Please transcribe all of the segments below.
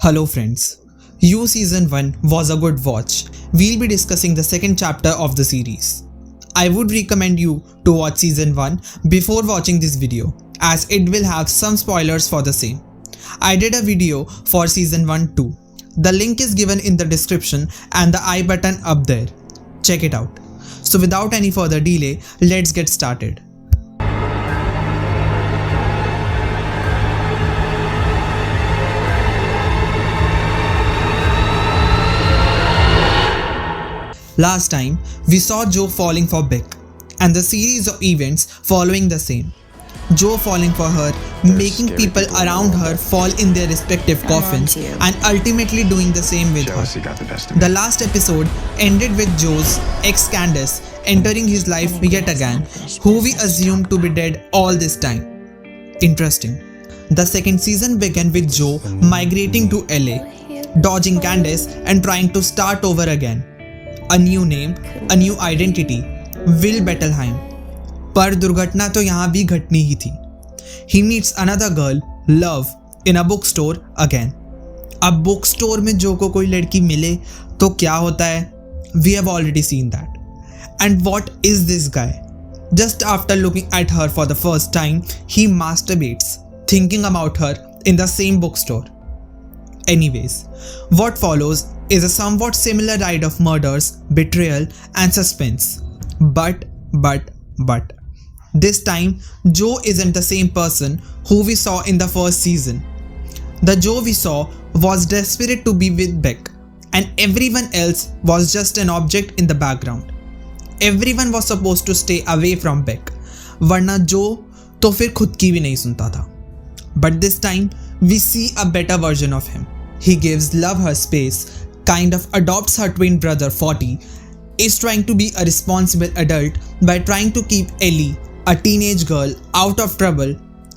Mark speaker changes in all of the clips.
Speaker 1: Hello friends. You Season 1 was a good watch. We'll be discussing the second chapter of the series. I would recommend you to watch Season 1 before watching this video as it will have some spoilers for the same. I did a video for Season 1 too. The link is given in the description and the I button up there. Check it out. So without any further delay, let's get started. Last time, we saw Joe falling for Beck and the series of events following the same. Joe falling for her, making people around her fall in their respective coffins and ultimately doing the same with her. The last episode ended with Joe's ex Candace entering his life yet again, who we assumed to be dead all this time. Interesting. The second season began with Joe migrating to LA, dodging Candace and trying to start over again. A new name, a new identity, Will Bettelheim. पर दुर्घटना तो यहाँ भी घटनी ही थी. He meets another girl, Love, in a bookstore again. अब bookstore में जो को कोई लड़की मिले तो क्या होता है? We have already seen that. And what is this guy? Just after looking at her for the first time, he masturbates, thinking about her in the same bookstore. Anyways, what follows is a somewhat similar ride of murders, betrayal and suspense. But, this time, Joe isn't the same person who we saw in the first season. The Joe we saw was desperate to be with Beck, and everyone else was just an object in the background. Everyone was supposed to stay away from Beck, वरना Joe तो फिर खुद की भी नहीं सुनता था. But this time, we see a better version of him. He gives Love her space, kind of adopts her twin brother 40, is trying to be a responsible adult by trying to keep Ellie, a teenage girl, out of trouble,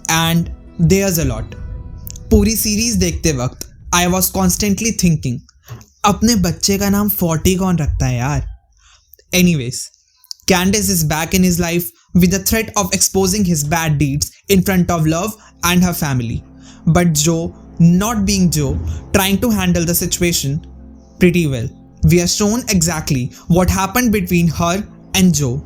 Speaker 1: and there's a lot. पूरी series देखते वक्त I was constantly thinking, अपने बच्चे का नाम 40 कौन रखता है यार? Anyways, Candace is back in his life with the threat of exposing his bad deeds in front of Love and her family. But Joe, not being Joe, trying to handle the situation pretty well. We are shown exactly what happened between her and Joe,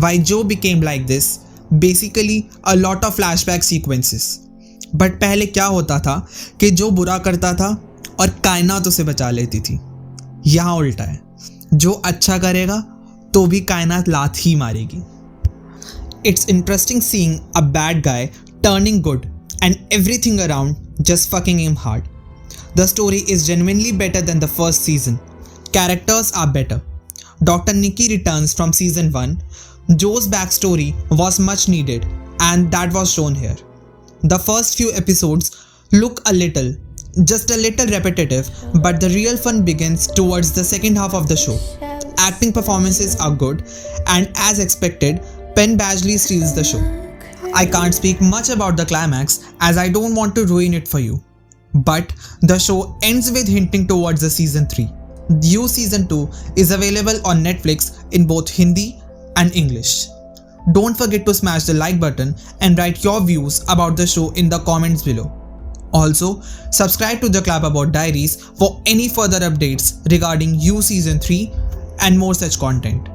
Speaker 1: why Joe became like this, basically a lot of flashback sequences. But पहले क्या होता था कि जो बुरा करता था और कायनात उसे बचा लेती थी. यहाँ उल्टा है, जो अच्छा करेगा तो भी कायनात लात ही मारेगी. It's interesting seeing a bad guy turning good and everything around just fucking him hard. The story is genuinely better than the first season. Characters are better. Dr. Nikki returns from season 1. Joe's backstory was much needed and that was shown here. The first few episodes look just a little repetitive, but the real fun begins towards the second half of the show. Acting performances are good and as expected, Penn Badgley steals the show. I can't speak much about the climax as I don't want to ruin it for you. But the show ends with hinting towards the season 3. You Season 2 is available on Netflix in both Hindi and English. Don't forget to smash the like button and write your views about the show in the comments below. Also, subscribe to the Clapabout Diaries for any further updates regarding You Season 3 and more such content.